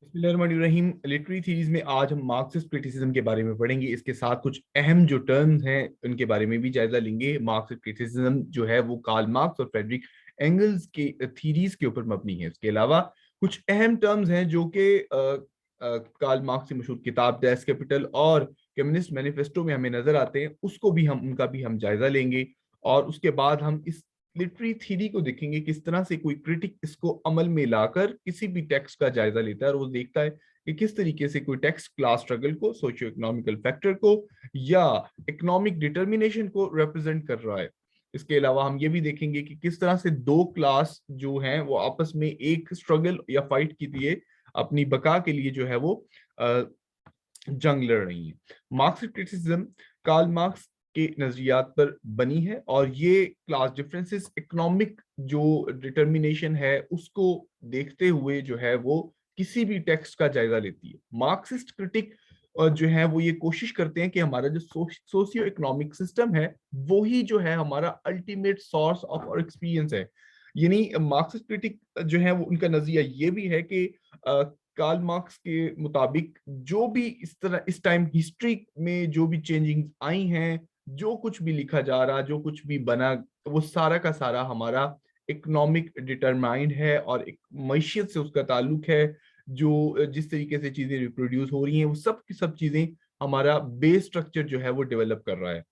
बिस्मिल्लाहिर्रहमानिर्रहीम। Literary theories में आज हम मार्क्सिस्ट क्रिटिसिज्म के बारे में पढ़ेंगे। इसके साथ कुछ अहम जो टर्म्स हैं उनके बारे में भी जायजा लेंगे। मार्क्सिस्ट क्रिटिसिज्म जो है वो कार्ल मार्क्स और फ्रेडरिक एंगल्स के थीरीज के ऊपर मबनी है। इसके अलावा कुछ अहम टर्म्स हैं जो कि कार्ल मार्क्स की मशहूर किताब डेस कैपिटल और कम्युनिस्ट मैनिफेस्टो में हमें नजर आते हैं, उसको भी हम उनका भी हम जायजा लेंगे। और उसके बाद हम इस लिटरेरी थ्योरी को देखेंगे किस तरह से कोई क्रिटिक इसको अमल में लाकर किसी भी टेक्स्ट का जायजा लेता है और वो देखता है कि किस तरीके से कोई टेक्स्ट क्लास स्ट्रगल को, सोशियो इकोनॉमिकल फैक्टर को या इकोनॉमिक डिटर्मिनेशन को रिप्रेजेंट कर रहा है। इसके अलावा हम ये भी देखेंगे कि किस तरह से दो क्लास जो हैं वो आपस में एक स्ट्रगल या फाइट के लिए, अपनी बका के लिए जो है वो जंग लड़ रही है। मार्क्सिस्ट क्रिटिसिज्म कार्ल मार्क्स के नजरियात पर बनी है और ये क्लास डिफरेंसेस, इकोनॉमिक जो डिटर्मिनेशन है उसको देखते हुए जो है वो किसी भी टेक्स्ट का जायजा लेती है। मार्क्सिस्ट क्रिटिक जो है वो ये कोशिश करते हैं कि हमारा जो सोशियो इकोनॉमिक सिस्टम है वही जो है हमारा अल्टीमेट सोर्स ऑफ और एक्सपीरियंस है। यानी मार्क्सिस्ट क्रिटिक जो है वो उनका नजरिया ये भी है कि कार्ल मार्क्स के मुताबिक जो भी इस तरह इस टाइम हिस्ट्री में जो भी चेंजिंग आई हैं, जो कुछ भी लिखा जा रहा, जो कुछ भी बना, वो सारा का सारा हमारा इकोनॉमिक डिटरमाइंड है और एक मैशियत से उसका ताल्लुक है। जो जिस तरीके से चीजें रिप्रोड्यूस हो रही हैं वो सब की सब चीजें हमारा बेस स्ट्रक्चर जो है वो डेवलप कर रहा है।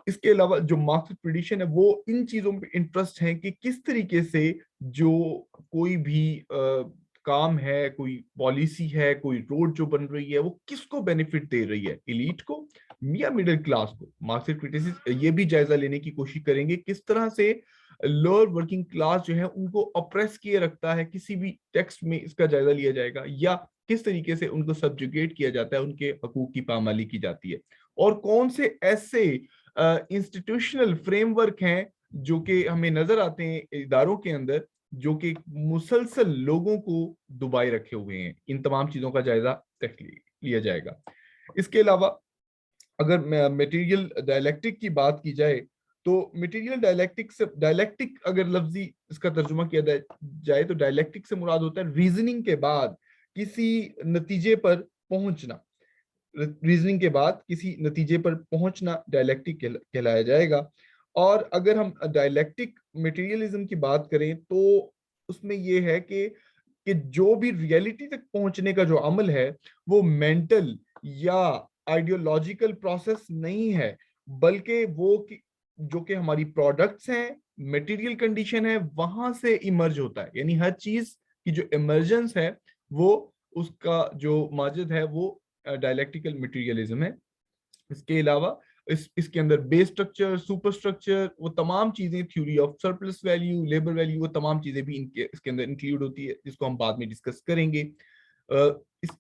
इसके अलावा जो मार्क्सिस्ट ट्रेडिशन है वो इन चीजों पे इंटरेस्ट है कि किस तरीके से जो कोई भी काम है, कोई पॉलिसी है, कोई रोड जो बन रही है वो किसको बेनिफिट दे रही है, एलीट को या मिडिल क्लास को। मार्क्सिस्ट क्रिटिसिस्ट ये भी जायजा लेने की कोशिश करेंगे किस तरह से लोअर वर्किंग क्लास जो है उनको अप्रेस किए रखता है। किसी भी टेक्स्ट में इसका जायजा लिया जाएगा या किस तरीके से उनको सब्जुगेट किया जाता है, उनके हकूक की पामाली की जाती है। और कौन से ऐसे इंस्टीट्यूशनल फ्रेमवर्क हैं जो कि हमें नजर आते हैं इदारों के अंदर, जो कि मुसलसल लोगों को दुबाए रखे हुए हैं। इन तमाम चीजों का जायजा लिया जाएगा। इसके अलावा अगर मटेरियल डायलैक्टिक की बात की जाए तो मटेरियल डायलैक्टिक से, डायलैक्टिक अगर लफ्जी इसका तर्जुमा किया जाए तो डायलैक्टिक से मुराद होता है रीजनिंग के बाद किसी नतीजे पर पहुंचना। रीजनिंग के बाद किसी नतीजे पर पहुंचना डायलैक्टिक कहलाया जाएगा। और अगर हम डायलैक्टिक मटेरियलिज्म की बात करें तो उसमें यह है कि जो भी रियलिटी तक पहुंचने का जो अमल है वो मेंटल या आइडियोलॉजिकल प्रोसेस नहीं है, बल्कि वो जो कि हमारी प्रोडक्ट्स हैं, मटेरियल कंडीशन है, वहां से इमर्ज होता है। यानी हर चीज की जो इमर्जेंस है वो, उसका जो माजिद है वो डायलैक्टिकल मटेरियलिज्म है। इसके अलावा इसके अंदर बेस स्ट्रक्चर, सुपर स्ट्रक्चर, वो तमाम चीजें, theory of surplus value, labour value, वो तमाम चीजें भी इसके अंदर इंक्लूड होती है, जिसको हम बाद में डिस्कस करेंगे। इस,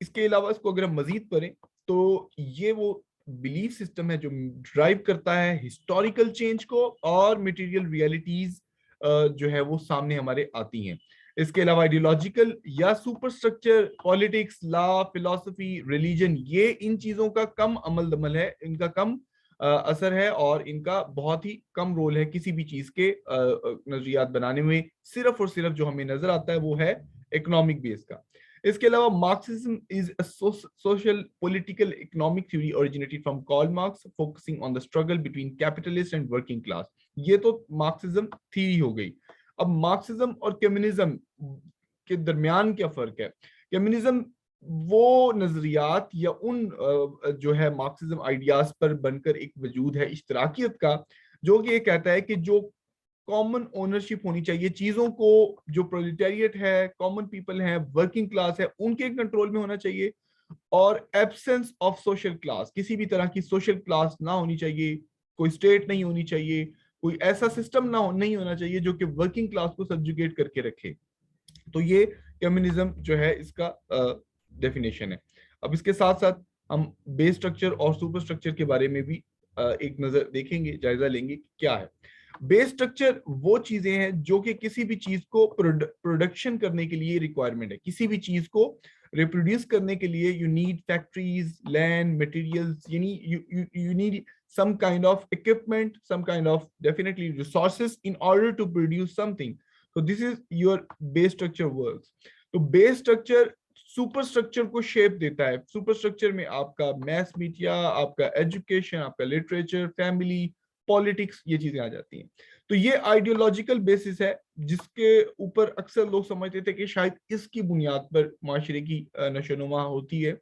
इसके अलावा इसको अगर हम मजीद पढ़ें तो ये वो बिलीफ सिस्टम है जो ड्राइव करता है हिस्टोरिकल चेंज को और मटेरियल रियलिटीज जो है वो सामने हमारे आती हैं। इसके अलावा आइडियोलॉजिकल या super structure, politics, law, philosophy, religion, ये इन चीजों का कम अमल दमल है, इनका कम असर है और इनका बहुत ही कम रोल है किसी भी चीज के नजरियात बनाने में। सिर्फ और सिर्फ जो हमें नजर आता है वो है इकोनॉमिक बेस का। इसके अलावा Marxism is a social political economic theory originated from Karl Marx focusing on the struggle between capitalist and working class. ये तो मार्क्सिज्म थ्योरी हो गई। अब मार्क्सिज्म और कम्युनिज्म के दरमियान क्या फर्क है? कम्युनिज्म वो नजरियात या उन जो है मार्क्सिज्म आइडियाज पर बनकर एक वजूद है इश्तराकियत का, जो कि ये कहता है कि जो कॉमन ओनरशिप होनी चाहिए चीजों को, जो प्रोलेटारिएट है, कॉमन पीपल है, वर्किंग क्लास है, उनके कंट्रोल में होना चाहिए। और एब्सेंस ऑफ सोशल क्लास, किसी भी तरह की सोशल क्लास ना होनी चाहिए, कोई स्टेट नहीं होनी चाहिए, कोई ऐसा सिस्टम नहीं होना चाहिए जो कि वर्किंग क्लास को सब्जुगेट करके रखे। तो ये कम्युनिज्म जो है इसका डेफिनेशन है। अब इसके साथ साथ हम बेस स्ट्रक्चर और सुपर स्ट्रक्चर के बारे में भी एक नजर देखेंगे, जायजा लेंगे कि क्या है। बेस स्ट्रक्चर वो चीजें हैं जो कि किसी भी चीज को प्रोडक्शन करने के लिए रिक्वायरमेंट है। किसी भी चीज को रिप्रोड्यूस करने के लिए you need factories, land, materials, यानी you need some kind of equipment, some kind of definitely resources in order to produce something. So this is your base structure works. तो बेस स्ट्रक्चर सुपर स्ट्रक्चर को shape देता है। Super structure में आपका mess media, आपका education, आपका literature, family, politics, ये चीजें आ जाती हैं। तो ये आइडियोलॉजिकल बेसिस है जिसके ऊपर अक्सर लोग समझते थे कि शायद इसकी बुनियाद पर माशरे की नशोनुमा होती है।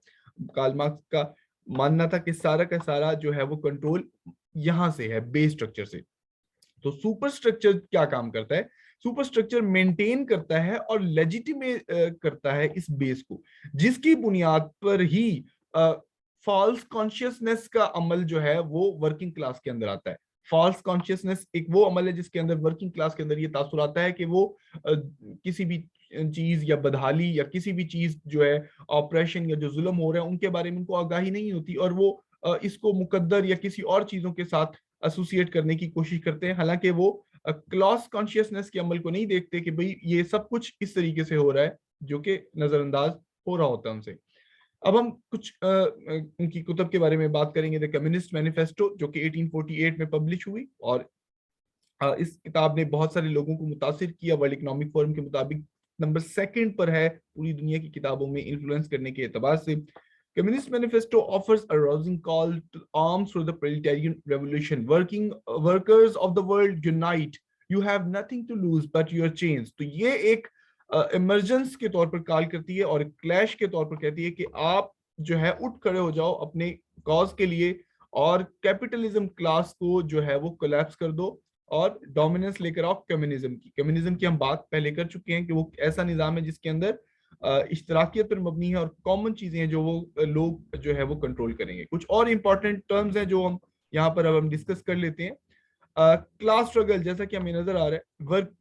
कार्ल मार्क्स का मानना था कि सारा का सारा जो है वो कंट्रोल यहां से है, बेस स्ट्रक्चर से। तो सुपर स्ट्रक्चर क्या काम करता है? सुपर स्ट्रक्चर मेंटेन करता है और लेजिटिमेट करता है इस बेस को, जिसकी बुनियाद पर ही फॉल्स कॉन्शियसनेस का अमल जो है वो वर्किंग क्लास के अंदर आता है। फॉल्स कॉन्शियसनेस एक वो अमल है जिसके अंदर वर्किंग क्लास के अंदर ये तासुर आता है कि वो किसी भी चीज या बदहाली या किसी भी चीज जो है ऑपरेशन या जो जुल्म हो रहा है उनके बारे में उनको आगाही नहीं होती, और वो इसको मुकद्दर या किसी और चीजों के साथ एसोसिएट करने की कोशिश करते हैं। हालांकि वो क्लॉस कॉन्शियसनेस के अमल को नहीं देखते कि भाई ये सब कुछ इस तरीके से हो रहा है, जो कि नजरअंदाज हो रहा होता है उनसे। अब हम कुछ उनकी कुतुब के बारे में बात करेंगे। द कम्युनिस्ट मैनिफेस्टो, जो कि 1848 में पब्लिश हुई, और इस किताब ने बहुत सारे लोगों को मुतासिर किया। वर्ल्ड इकोनॉमिक फोरम के मुताबिक नंबर 2 पर है पूरी दुनिया की किताबों में इन्फ्लुएंस करने के एतबार से। Communist Manifesto offers a rousing call to arms for the proletarian revolution. Workers of the world unite. You have nothing to lose but your chains. तो ये एक इमरजेंस के तौर पर कॉल करती है और क्लैश के तौर पर कहती है कि आप जो है उठ खड़े हो जाओ अपने कॉज के लिए, और कैपिटलिज्म क्लास को जो है वो कोलैप्स कर दो और डोमिनेंस लेकर आओ कम्युनिज्म की। कम्युनिज्म की हम बात पहले कर चुके हैं कि वो ऐसा निजाम है जिसके अंदर इश्तराकियत पर मबनी है और कॉमन चीजें हैं जो वो लोग जो है वो कंट्रोल करेंगे। कुछ और इंपॉर्टेंट टर्म्स हैं जो हम यहाँ पर अब हम डिस्कस कर लेते हैं। क्लास स्ट्रगल, जैसा कि हमें नजर आ रहा है, वर्क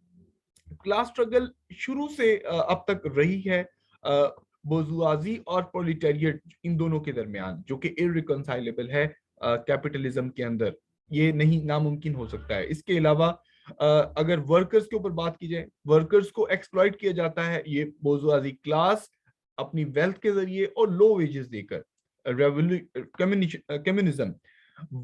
क्लास स्ट्रगल शुरू से अब तक रही है बोर्जुआजी और प्रोलिटेरिएट इन दोनों के दरमियान, जो कि इररिकंसाइलेबल है कैपिटलिज्म के अंदर। ये नहीं नामुमकिन हो सकता है। इसके अलावा अगर वर्कर्स के ऊपर बात की जाए, वर्कर्स को एक्सप्लॉइट किया जाता है ये बोर्जुआजी क्लास अपनी वेल्थ के जरिए और लो वेजेस देकर। Communism,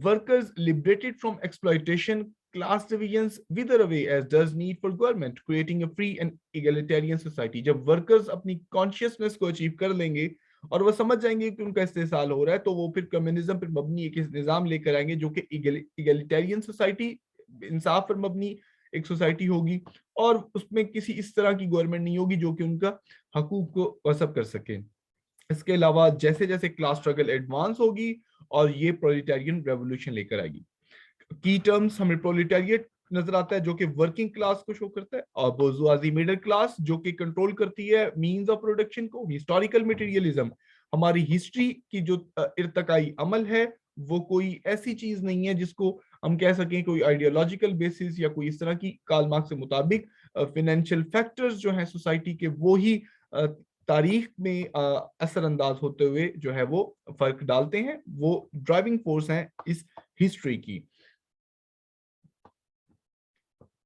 workers liberated from exploitation, class divisions wither away as does need for government, creating a free and egalitarian society. जब workers अपनी consciousness को अचीव कर लेंगे और वो समझ जाएंगे कि उनका इस्तेसाल हो रहा है, तो वो फिर कम्युनिज्म पर मबनी एक निजाम लेकर आएंगे जो कि इगलिटेरियन सोसाइटी, इंसाफ पर मबनी एक सोसाइटी होगी, और उसमें किसी इस तरह की गवर्नमेंट नहीं होगी जो कि उनका हकूक को वसब कर सके। इसके अलावा जैसे जैसे क्लास स्ट्रगल एडवांस होगी और ये प्रोलिटेरियन रेवोल्यूशन लेकर आएगी। की टर्म्स हमें प्रोलिटेरिएट नजर आता है जो कि वर्किंग क्लास को शो करता है, और बोर्जुआजी मिडिल क्लास जो कि कंट्रोल करती है मींस ऑफ प्रोडक्शन को। हिस्टोरिकल मटेरियलिज्म, हमारी हिस्ट्री की जो इर्तकाई अमल है वो कोई ऐसी चीज नहीं है जिसको हम कह सकें कोई आइडियोलॉजिकल बेसिस या कोई इस तरह की। कार्ल मार्क्स के मुताबिक फाइनेंशियल फैक्टर्स जो हैं सोसाइटी के, वो ही तारीख में असरअंदाज होते हुए जो है वो फर्क डालते हैं, वो ड्राइविंग फोर्स हैं इस हिस्ट्री की।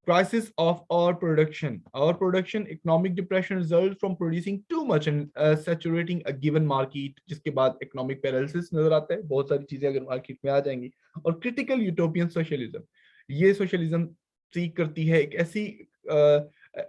Crisis of our production. Our production, economic depression results from producing too much and saturating a given market, जिसके बाद economic paralysis नजर आता है। बहुत सारी चीजें अगर मार्केट में आ जाएंगी। और critical utopian socialism, ये सोशलिज्म सीख करती है एक ऐसी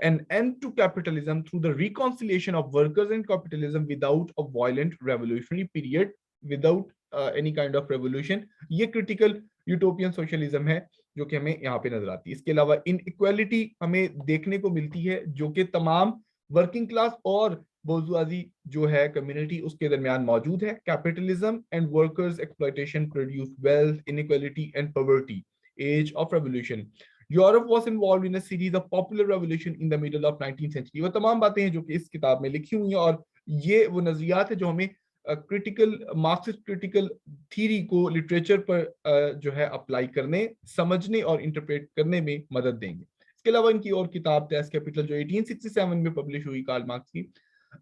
an end to capitalism through the reconciliation of workers and capitalism without a violent revolutionary period, without any kind of revolution. ये critical utopian socialism है जो कि हमें यहाँ पे नजर आती है। इसके अलावा इनइक्वालिटी हमें देखने को मिलती है जो कि तमाम वर्किंग क्लास और बोर्जुआजी जो है कम्युनिटी उसके दरमियान मौजूद है। Capitalism and workers exploitation produce wealth, inequality and poverty. Age of revolution, Europe was involved in a series of popular revolution in the middle of 19th century. वो तमाम बातें हैं जो कि इस किताब में लिखी हुई हैं, और ये वो नजरियात है जो हमें क्रिटिकल मार्क्सिस्ट क्रिटिकल थीरी को लिटरेचर पर जो है अप्लाई करने, समझने और इंटरप्रेट करने में मदद देंगे। इसके अलावा इनकी और किताब टेस्ट कैपिटल जो 1867 में पब्लिश हुई कार्ल मार्क्स की,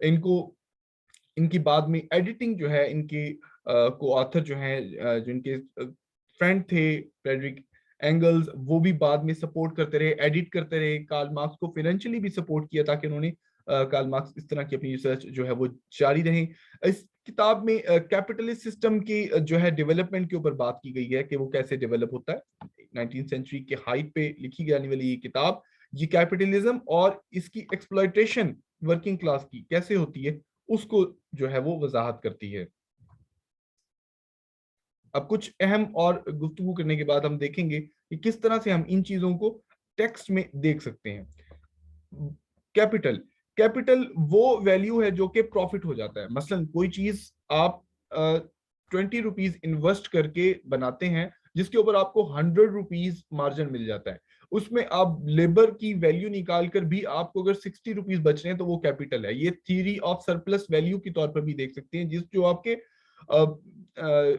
इनको इनकी बाद में एडिटिंग जो है इनके को ऑथर जो है जो इनके फ्रेंड थे फ्रेडरिक एंगल्स, वो भी बाद में सपोर्ट करते रहे, एडिट करते रहे, कार्ल मार्क्स को फाइनेंशियली भी सपोर्ट किया ताकि उन्होंने कार्ल मार्क्स इस तरह की अपनी रिसर्च जो है वो जारी रहे। इस किताब में कैपिटलिस्ट सिस्टम की जो है डेवलपमेंट के ऊपर बात की गई है कि वो कैसे डेवलप होता है। 19th सेंचुरी के हाइट पे लिखी जाने वाली ये किताब, ये कैपिटलिज्म और इसकी एक्सप्लॉयटेशन वर्किंग क्लास की कैसे होती है उसको जो है वो वजाहत करती है। अब कुछ अहम और गुफ्तगू करने के बाद हम देखेंगे कि किस तरह से हम इन चीजों को टेक्स्ट में देख सकते हैं। कैपिटल, कैपिटल वो वैल्यू है जो कि प्रॉफिट हो जाता है। मसलन कोई चीज आप 20 रुपीज इन्वेस्ट करके बनाते हैं जिसके ऊपर आपको 100 रुपीज मार्जिन मिल जाता है, उसमें आप लेबर की वैल्यू निकाल कर भी आपको अगर 60 रुपीज बच रहे हैं तो वो कैपिटल है। ये थ्योरी ऑफ सरप्लस वैल्यू के तौर पर भी देख सकते हैं, जिस जो आपके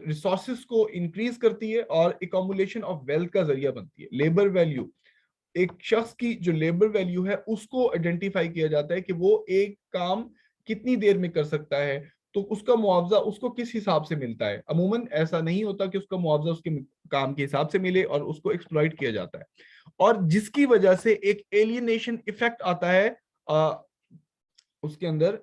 रिसोर्सेस को इंक्रीज करती है और एकमुलेशन ऑफ वेल्थ का जरिया बनती है। लेबर वैल्यू, एक शख्स की जो लेबर वैल्यू है उसको आइडेंटिफाई किया जाता है कि वो एक काम कितनी देर में कर सकता है, तो उसका मुआवजा उसको किस हिसाब से मिलता है। अमूमन ऐसा नहीं होता कि उसका मुआवजा उसके काम के हिसाब से मिले और उसको एक्सप्लॉइट किया जाता है, और जिसकी वजह से एक एलियनेशन इफेक्ट आता है उसके अंदर,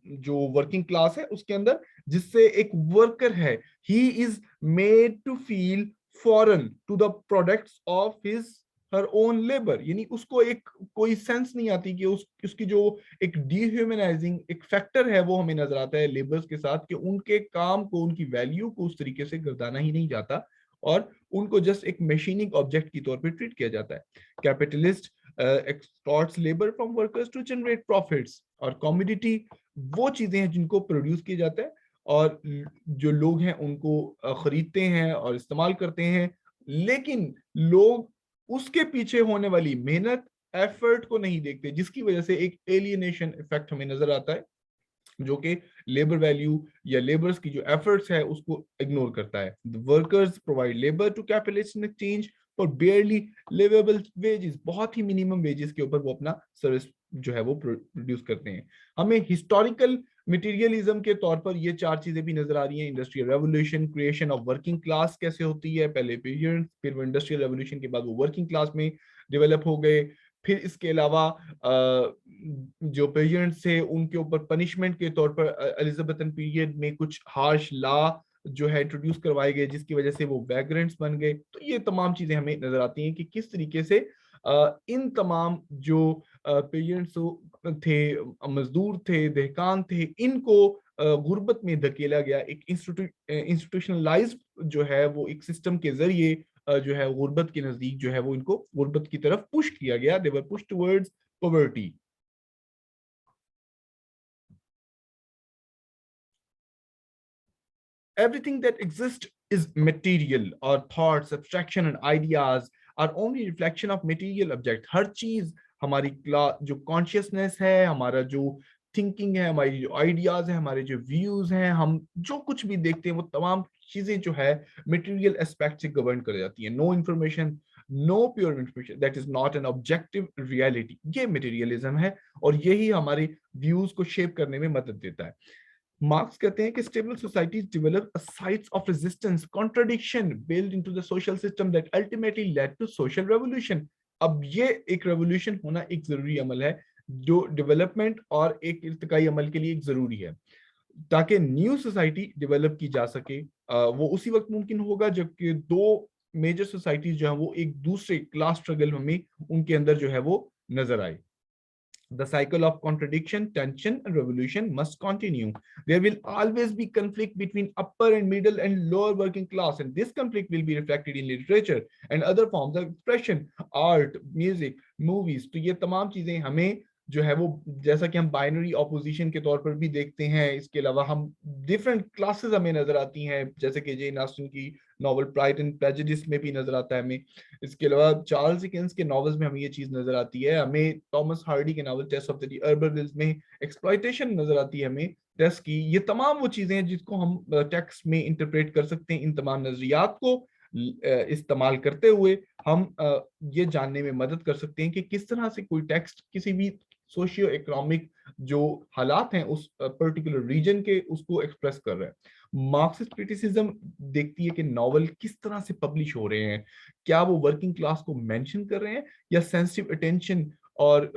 जो वर्किंग क्लास है उसके अंदर, जिससे एक वर्कर है he is made to feel foreign to the products of his her own labour. यानी उसको एक कोई सेंस नहीं आती कि उसकी जो एक डिह्यूमनाइजिंग एक फैक्टर है वो हमें नजर आता है लेबर्स के साथ, कि उनके काम को उनकी वैल्यू को उस तरीके से गर्दाना ही नहीं जाता और उनको जस्ट एक मशीनिंग ऑब्जेक्ट की तौर पर ट्रीट किया जाता है। Capitalist extorts labour from workers to generate profits, और कमोडिटी वो चीजें हैं जिनको प्रोड्यूस किया जाता है और जो लोग हैं उनको खरीदते हैं और इस्तेमाल करते हैं, लेकिन लोग उसके पीछे होने वाली मेहनत एफर्ट को नहीं देखते, जिसकी वजह से एक एलियनेशन इफेक्ट हमें नजर आता है जो कि लेबर वैल्यू या लेबर्स की जो एफर्ट्स है उसको इग्नोर करता है। The workers provide labour to capitalist in exchange for barely livable wages, बहुत ही मिनिमम वेजेस के ऊपर वो अपना सर्विस जो है वो प्रोड्यूस करते हैं। हमें हिस्टोरिकल मटेरियलिज्म के तौर पर ये चार चीजें भी नजर आ रही हैं। Industrial revolution, creation of working class कैसे होती है, पहले पीरियड, फिर वो इंडस्ट्रियल रेवोल्यूशन के बाद वो वर्किंग क्लास में डेवलप हो गए। फिर इसके अलावा जो पेजेंट्स थे उनके ऊपर पनिशमेंट के तौर पर एलिजाबेथन पीरियड में कुछ हार्श लॉ जो है इंट्रोड्यूस करवाए गए, जिसकी वजह से वो वैग्रेंट्स बन गए। तो ये तमाम चीजें हमें नजर आती हैं कि किस तरीके से इन तमाम जो पेजेंट्स थे, मजदूर थे, दहकान थे, इनको गुर्बत में धकेला गया। एक इंस्टीट्यूशनलाइज्ड जो है वो एक सिस्टम के जरिए जो है गुर्बत के नजदीक जो है वो इनको गुर्बत की तरफ पुश किया गया। They were push towards poverty. Everything that exists is material. Our thoughts, abstraction and ideas are only reflection of material object. हर चीज हमारी जो कॉन्शियसनेस है, हमारा जो थिंकिंग है, हमारी जो आइडियाज है, हमारे जो व्यूज हैं, हम जो कुछ भी देखते हैं वो तमाम चीजें जो है मटेरियल एस्पेक्ट से गवर्न कर जाती हैं। No information, no pure information that is not an objective reality. ये मटेरियलिज्म है और यही हमारे व्यूज को शेप करने में मदद देता है। मार्क्स कहते हैं कि stable societies develop a sites of resistance, contradiction build into the social system that ultimately lead to social revolution. अब ये एक रेवोल्यूशन होना एक जरूरी अमल है जो डेवलपमेंट और एक इर्तिकाई अमल के लिए एक जरूरी है, ताकि न्यू सोसाइटी डेवलप की जा सके। वो उसी वक्त मुमकिन होगा जबकि दो मेजर सोसाइटीज जो है वो एक दूसरे क्लास स्ट्रगल में उनके अंदर जो है वो नजर आए। The cycle of contradiction, tension, and revolution must continue. There will always be conflict between upper and middle and lower working class, and this conflict will be reflected in literature and other forms of expression, art, music, movies. तो ये तमाम चीजें हमें जो है वो, जैसा कि हम बाइनरी ऑपोजिशन के तौर पर भी देखते हैं, इसके अलावा हम डिफरेंट क्लासेस हमें नजर आती हैं, जैसे कि जेन ऑस्टन की नॉवल प्राइड एंड प्रेजुडिस में भी नजर आता है हमें। इसके अलावा चार्ल्स डिकेंस के नॉवेल्स में हमें ये चीज नजर आती है, हमें थॉमस हार्डी के नॉवल टेस्ट ऑफ द अर्बर्विल्स में एक्सप्लॉइटेशन नजर आती है हमें टेस्ट की। ये तमाम वो चीजें हैं जिसको हम टेक्स्ट में इंटरप्रेट कर सकते हैं। इन तमाम नजरियात को इस्तेमाल करते हुए हम ये जानने में मदद कर सकते हैं कि किस तरह से कोई टेक्स्ट किसी भी सोशियो इकोनॉमिक जो हालात हैं उस पर्टिकुलर रीजन के, उसको एक्सप्रेस कर रहा है। मार्क्सिस्ट क्रिटिसिज्म देखती है कि नॉवल किस तरह से पब्लिश हो रहे हैं, क्या वो वर्किंग क्लास को मेंशन कर रहे हैं या सेंसिटिव अटेंशन और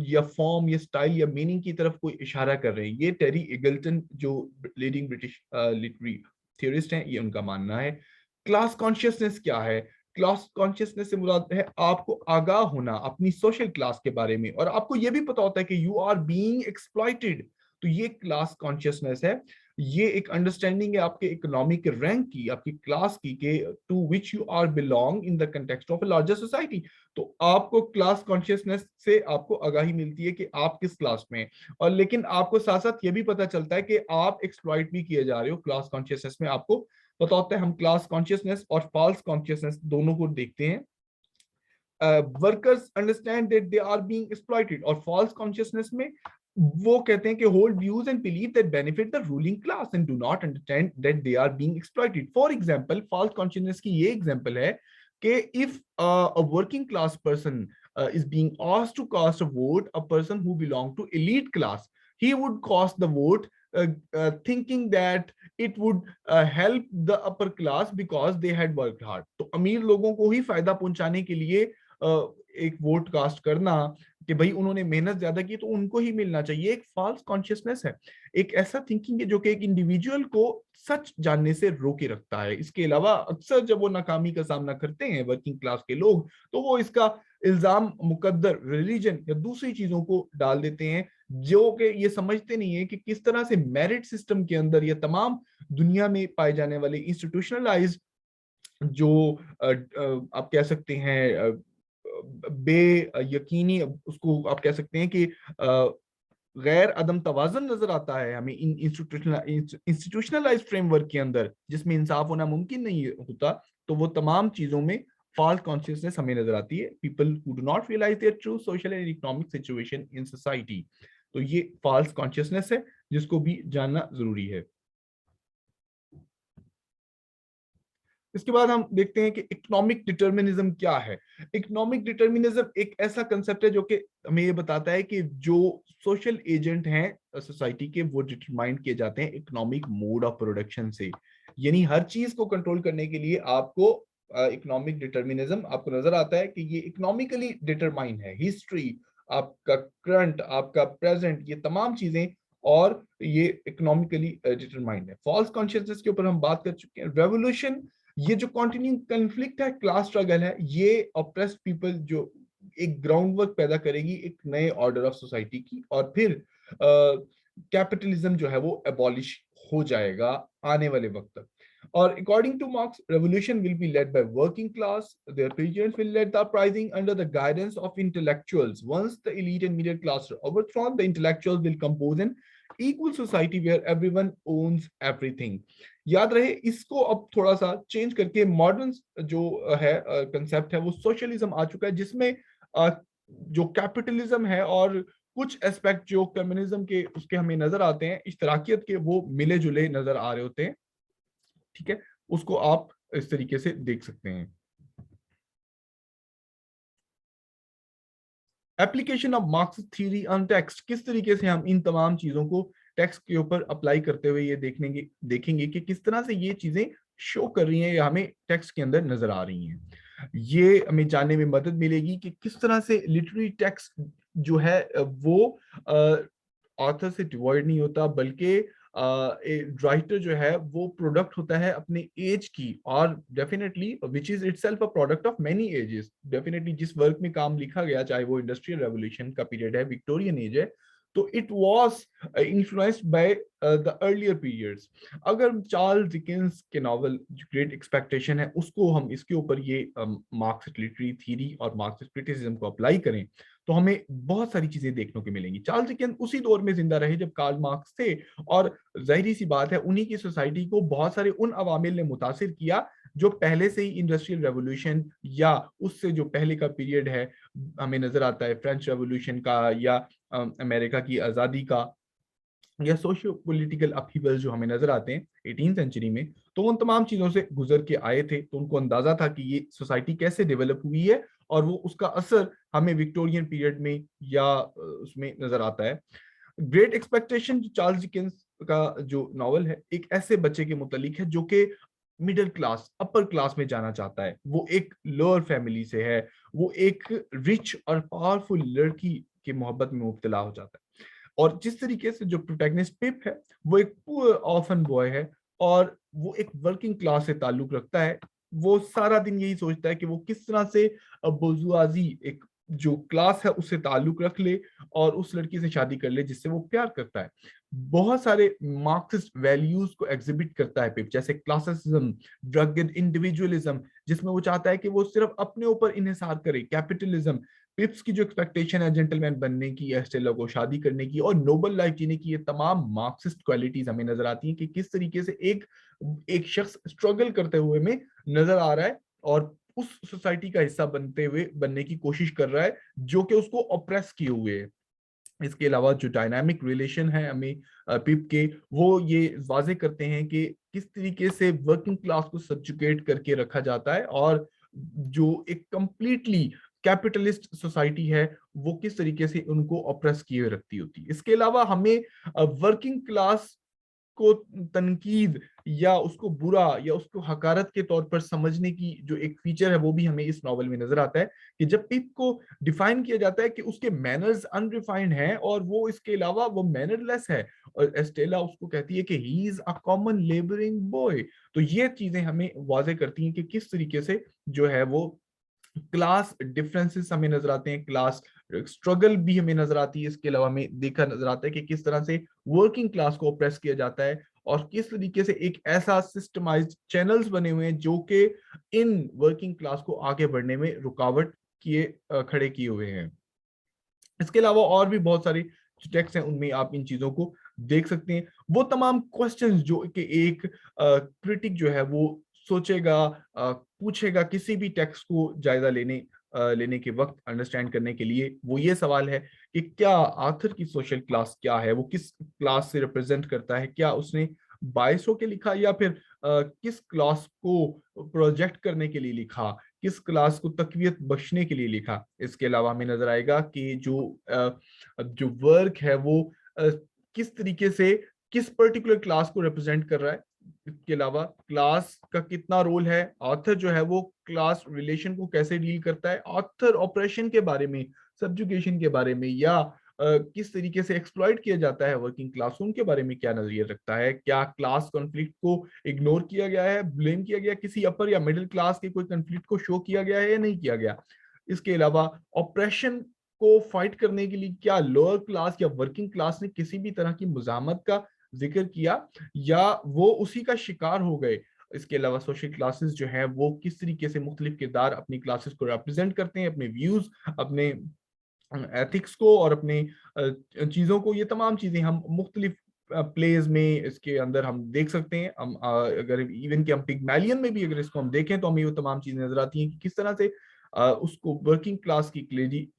या फॉर्म या स्टाइल या मीनिंग की तरफ कोई इशारा कर रहे हैं। ये टेरी इगल्टन जो लीडिंग ब्रिटिश लिटरेरी थियरिस्ट हैं, ये उनका मानना है। क्लास कॉन्शियसनेस क्या है? क्लास कॉन्शियसनेस से मुराद है आपको आगाह होना अपनी सोशल क्लास के बारे में, और आपको ये भी पता होता है कि यू आर बीइंग एक्सप्लॉइटेड। तो ये क्लास कॉन्शियसनेस है, ये एक अंडरस्टैंडिंग है आपके इकोनॉमिक रैंक की, आपकी क्लास की, के to which you are belong in the context of a larger society. तो आपको क्लास कॉन्शियसनेस से आपको आगाही मिलती है कि आप किस क्लास में हैं। और लेकिन आपको साथ साथ ये भी पता चलता है कि आप एक्सप्लॉइट भी किए जा रहे हो क्लास कॉन्शियसनेस में, आपको पता होता है। हम क्लास कॉन्शियसनेस और फॉल्स कॉन्शियसनेस दोनों को देखते हैं। Workers understand that they are being exploited, और फॉल्स कॉन्शियसनेस में वो कहते हैं कि hold views and believe that benefit the ruling class and do not understand that they are being exploited. For example, false consciousness की ये example है कि if a working class person is being asked to cast a vote, a person who belonged to elite class, he would cast the vote thinking that it would help the upper class because they had worked hard. तो अमीर लोगों को ही फायदा पहुंचाने के लिए एक vote cast करना कि भाई उन्होंने मेहनत ज्यादा की तो उनको ही मिलना चाहिए, एक फॉल्स कॉन्शियसनेस है। एक ऐसा थिंकिंग है जो कि एक इंडिविजुअल को सच जानने से रोके रखता है। इसके अलावा अक्सर जब वो नाकामी का सामना करते हैं वर्किंग क्लास के लोग, तो वो इसका इल्जाम मुकद्दर, रिलीजन या दूसरी चीजों को डाल देते हैं, जो कि ये समझते नहीं है कि किस तरह से मेरिट सिस्टम के अंदर ये तमाम दुनिया में पाए जाने वाले इंस्टीट्यूशनलाइज जो आप कह सकते हैं बे यकीनी, उसको आप कह सकते हैं कि गैर अदम तवाज़ुन नजर आता है हमें इन इंस्टीट्यूशनलाइज्ड फ्रेमवर्क के अंदर, जिसमें इंसाफ होना मुमकिन नहीं होता। तो वो तमाम चीजों में फॉल्स कॉन्शियसनेस हमें नजर आती है, people who do not realize their true social and economic situation in society. तो ये फॉल्स कॉन्शियसनेस है जिसको भी जानना जरूरी है। इसके बाद हम देखते हैं कि इकोनॉमिक डिटर्मिनिज्म क्या है। इकोनॉमिक डिटर्मिनिज्म एक ऐसा कंसेप्ट है जो कि हमें ये बताता है कि जो सोशल एजेंट हैं सोसाइटी के, वो डिटरमाइन किए जाते हैं इकोनॉमिक मोड ऑफ प्रोडक्शन से। यानी हर चीज को कंट्रोल करने के लिए आपको इकोनॉमिक डिटर्मिनिज्म आपको नजर आता है कि ये इकोनॉमिकली डिटरमाइन है। हिस्ट्री, आपका करंट, आपका प्रेजेंट, ये तमाम चीजें और ये इकोनॉमिकली डिटरमाइंड है। फॉल्स कॉन्शियसनेस के ऊपर हम बात कर चुके हैं। रेवोल्यूशन, ये जो कॉन्टिन्यू कन्फ्लिक्ट है, क्लास स्ट्रगल है, ये ऑप्रेस्ड पीपल जो एक ग्राउंड वर्क पैदा करेगी एक नए ऑर्डर ऑफ सोसाइटी की, और फिर कैपिटलिज्म जो है वो एबॉलिश हो जाएगा आने वाले वक्त तक। और according two marks, revolution will be led by working class. Their parents will lead the uprising under the guidance of intellectuals. Once the elite and middle class are overthrown, the intellectuals will compose an equal society where everyone owns everything. याद रहे, इसको अब थोड़ा सा change करके modern जो है concept है वो सोशलिज्म आ चुका है, जिसमें जो कैपिटलिज्म है और कुछ एस्पेक्ट जो कम्युनिज्म के उसके हमें नजर आते हैं, इश्तराकियत के, वो मिले जुले नजर आ रहे होते हैं। ठीक है, उसको आप इस तरीके से देख सकते हैं। Application of marks theory on text, किस तरीके से हम इन तमाम चीजों को टेक्स्ट के ऊपर अप्लाई करते हुए ये देखेंगे कि किस तरह से ये चीजें शो कर रही हैं या हमें टेक्स्ट के अंदर नजर आ रही हैं। ये हमें जानने में मदद मिलेगी कि किस तरह से लिटरेरी टेक्स्ट जो है वो ऑथर से डिवॉइड नहीं होता, बल्कि राइटर जो है वो प्रोडक्ट होता है अपने एज की, और definitely which is itself a product of many ages. Definitely जिस वर्क में काम लिखा गया, चाहे वो इंडस्ट्रियल रेवोल्यूशन का पीरियड है, विक्टोरियन एज है, तो it was influenced by the earlier periods. अगर चार्ल्स डिकेंस के नॉवल ग्रेट एक्सपेक्टेशन है, उसको हम इसके ऊपर ये मार्क्सिस्ट लिटरेरी थ्योरी और मार्क्सिस्ट क्रिटिसिज्म को अप्लाई करें, तो हमें बहुत सारी चीजें देखने को मिलेंगी। चार्ल्स डिकेंस उसी दौर में जिंदा रहे जब कार्ल मार्क्स थे, और जाहिर सी बात है उन्हीं की सोसाइटी को बहुत सारे उन अवामिल ने मुतासिर किया जो पहले से ही इंडस्ट्रियल रेवोल्यूशन या उससे जो पहले का पीरियड है हमें नजर आता है, फ्रेंच रेवोल्यूशन का या अमेरिका की आज़ादी का, या सोशियो पॉलिटिकल अपहीवल जो हमें नजर आते हैं 18th सेंचुरी में। तो उन तमाम चीजों से गुजर के आए थे, तो उनको अंदाजा था कि ये सोसाइटी कैसे डेवलप हुई है, और वो उसका असर हमें विक्टोरियन पीरियड में या उसमें नजर आता है। ग्रेट एक्सपेक्टेशन जो चार्ल्स डिकेंस का जो नॉवल है, एक ऐसे बच्चे के मुतालिक है जो कि मिडिल क्लास, अपर क्लास में जाना चाहता है, वो एक लोअर फैमिली से है, वो एक रिच और पावरफुल लड़की की मोहब्बत में मुब्तला हो जाता है। और जिस तरीके से जो प्रोटैगनिस्ट पिप है, वो एक पुअर ऑर्फन बॉय है और वो एक वर्किंग क्लास से ताल्लुक रखता है, वो सारा दिन यही सोचता है कि वो किस तरह से बुर्जुआजी एक जो क्लास है उससे ताल्लुक रख ले और उस लड़की से शादी कर ले जिससे वो प्यार करता है। बहुत सारे मार्क्सिस्ट वैल्यूज को एग्जिबिट करता है पिप, जैसे क्लासिसिज्म, ड्रग्ड इंडिविजुअलिज्म, जिसमें वो चाहता है कि वो सिर्फ अपने ऊपर इन्हिसार करे, कैपिटलिज्म, पिप्स की जो एक्सपेक्टेशन है जेंटलमैन बनने की, एस्टेला को शादी करने की और नोबल लाइफ जीने की, ये तमाम मार्क्सिस्ट क्वालिटीज हमें नजर आती हैं कि किस तरीके से एक एक शख्स स्ट्रगल करते हुए में नजर आ रहा है और उस सोसाइटी का हिस्सा बनने की कोशिश कर रहा है जो कि उसको ऑप्रेस किए हुए है। इसके अलावा जो डायनामिक रिलेशन है हमें पिप के, वो ये वाजे करते हैं कि किस तरीके से वर्किंग क्लास को सब्जुकेट करके रखा जाता है और जो एक कंप्लीटली कैपिटलिस्ट सोसाइटी है वो किस तरीके से उनको ऑप्रेस किए रखती होती है। इसके अलावा हमें वर्किंग क्लास को तनकीद या उसको बुरा या उसको हकारत के तौर पर समझने की जो एक फीचर है वो भी हमें इस नॉवल में नजर आता है कि जब पिप को डिफाइन किया जाता है कि उसके मैनर्स अनरिफाइंड हैं और वो इसके अलावा वो मैनरलेस है, और एस्टेला उसको कहती है कि he is a common labouring boy, तो ये चीजें हमें वाजे करती हैं कि किस तरीके से जो है वो क्लास डिफरेंसेस हमें नजर आते हैं, क्लास स्ट्रगल भी हमें नजर आती है। इसके अलावा हमें देखा नजर आता है कि किस तरह से वर्किंग क्लास को ऑप्रेस किया जाता है और किस तरीके से एक ऐसा सिस्टमाइज्ड चैनल्स बने हुए हैं जो कि इन वर्किंग क्लास को आगे बढ़ने में रुकावट खड़े किए हुए हैं। इसके अलावा और भी बहुत सारे टेक्स्ट हैं, उनमें आप इन चीजों को देख सकते हैं। वो तमाम क्वेश्चंस जो कि एक क्रिटिक जो है वो सोचेगा, पूछेगा किसी भी टेक्स्ट को जायजा लेने के वक्त, अंडरस्टैंड करने के लिए, वो ये सवाल है कि क्या आखिर की सोशल क्लास क्या है, वो किस क्लास से रिप्रेजेंट करता है, क्या उसने बायस होके लिखा या फिर किस क्लास को प्रोजेक्ट करने के लिए लिखा, किस क्लास को तकवीत बख्शने के लिए लिखा। इसके अलावा हमें नजर आएगा कि जो वर्क है वो किस तरीके से किस पर्टिकुलर क्लास को रिप्रेजेंट कर रहा है। इसके अलावा क्लास का कितना रोल है, ऑथर जो है वो क्लास रिलेशन को कैसे डील करता है, ऑथर ऑपरेशन के बारे में, सब्जुगेशन के बारे में, या किस तरीके से एक्सप्लॉइट किया जाता है वर्किंग क्लास, उनके बारे में क्या नजरिया रखता है, क्या क्लास कॉन्फ्लिक्ट को इग्नोर किया गया है, ब्लेम किया गया किसी अपर या मिडिल क्लास के कोई कॉन्फ्लिक्ट को शो किया गया है या नहीं किया गया। इसके अलावा ऑपरेशन को फाइट करने के लिए क्या लोअर क्लास या वर्किंग क्लास ने किसी भी तरह की मुजामत का जिक्र किया या वो उसी का शिकार हो गए। इसके अलावा सोशल क्लासेस जो है वो किस तरीके से मुख्तलिफ किरदार अपनी क्लासेस को रिप्रेजेंट करते हैं, अपने व्यूज, अपने एथिक्स को और अपने चीज़ों को, ये तमाम चीज़ें हम मुख्तलिफ प्लेज में इसके अंदर हम देख सकते हैं। हम अगर इवन कि हम पिग्मैलियन में भी अगर इसको हम देखें तो हमें वो तमाम चीज़ें नजर आती हैं कि किस तरह से उसको वर्किंग क्लास की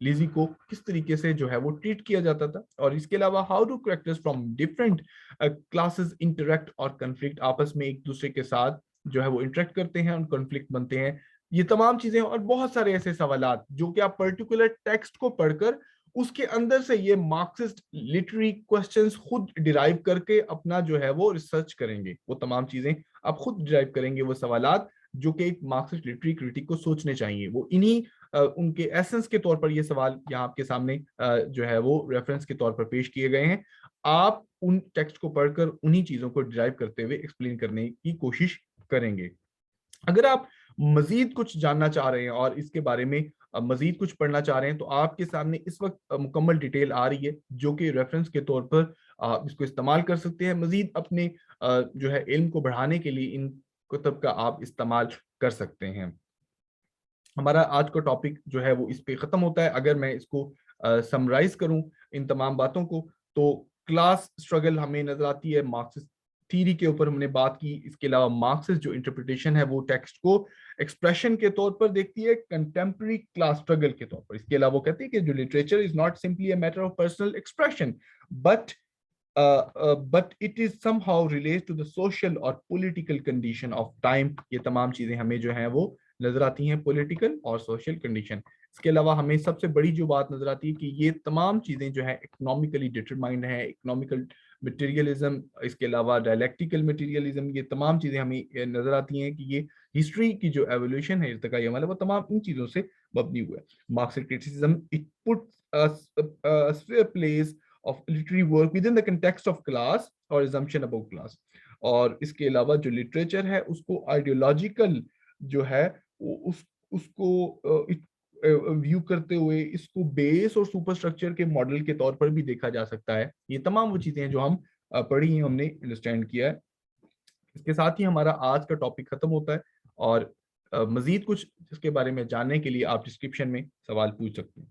लिजी को किस तरीके से जो है वो ट्रीट किया जाता था। और इसके अलावा how do characters from different classes interact और कन्फ्लिक्ट, आपस में एक दूसरे के साथ जो है वो इंटरेक्ट करते हैं और कॉन्फ्लिक्ट बनते हैं। ये तमाम चीजें और बहुत सारे ऐसे सवालात जो कि आप पर्टिकुलर टेक्स्ट को पढ़कर उसके अंदर से ये मार्क्सिस्ट लिटरेरी क्वेश्चंस खुद डिराइव करके अपना जो है वो रिसर्च करेंगे। वो तमाम चीजें आप खुद डिराइव करेंगे, वो सवालात जो कि एक मार्क्सिस्ट लिटरेरी क्रिटिक को सोचने चाहिए। वो इन्हीं उनके एसेंस के तौर पर ये सवाल यहाँ आपके सामने जो है वो रेफरेंस के तौर पर पेश किए गए हैं। आप उन टेक्स्ट को पढ़कर उन्हीं चीजों को डिराइव करते हुए एक्सप्लेन करने की कोशिश करेंगे। अगर आप मजीद कुछ जानना चाह रहे हैं और इसके बारे में मजीद कुछ पढ़ना चाह रहे हैं तो आपके सामने इस वक्त मुकम्मल डिटेल आ रही है जो कि रेफरेंस के तौर पर आप इसको इस्तेमाल कर सकते हैं। मजीद अपने जो है इल्म को बढ़ाने के लिए इन कुतब का आप इस्तेमाल कर सकते हैं। हमारा आज का टॉपिक जो है वो इस पे ख़त्म होता है। अगर मैं इसको समराइज करूं इन तमाम बातों को, तो क्लास स्ट्रगल हमें नजर आती है मार्क्सिस्ट थीरी के ऊपर हमने बात की। इसके अलावा मार्क्सिस्ट जो इंटरप्रिटेशन है वो टेक्स्ट को एक्सप्रेशन के तौर पर देखती है, कंटेम्प्रेरी क्लास स्ट्रगल के तौर पर। इसके अलावा वो कहती है कि जो literature is not simply a matter of personal expression but it is somehow related to the social or political condition of time। ये तमाम चीजें हमें जो है वो नजर आती हैं, पॉलिटिकल और सोशल कंडीशन। इसके अलावा हमें सबसे बड़ी जो बात नजर आती है कि ये तमाम चीजें जो है इकोनॉमिकली डिटरमाइंड है, इकोनॉमिकल मटेरियलिज्म, इसके अलावा डायलेक्टिकल मटेरियलिज्म, ये तमाम चीजें हमें नजर आती हैं कि ये हिस्ट्री की जो एवोल्यूशन है, इर्तिकाई अमल है, वो तमाम इन चीजों से मबनी हुआ है। Marxist criticism it puts place of literary work within the context of class or assumption about class। और इसके अलावा जो लिटरेचर है उसको आइडियोलॉजिकल جو ہے اس کو ویو کرتے ہوئے اس کو بیس اور سپر اسٹرکچر کے ماڈل کے طور پر بھی دیکھا جا سکتا ہے. یہ تمام وہ چیزیں ہیں جو ہم پڑھی ہیں, ہم نے انڈرسٹینڈ کیا ہے. اس کے ساتھ ہی ہمارا آج کا ٹاپک ختم ہوتا ہے, اور مزید کچھ اس کے بارے میں جاننے کے لیے آپ ڈسکرپشن میں سوال پوچھ سکتے ہیں.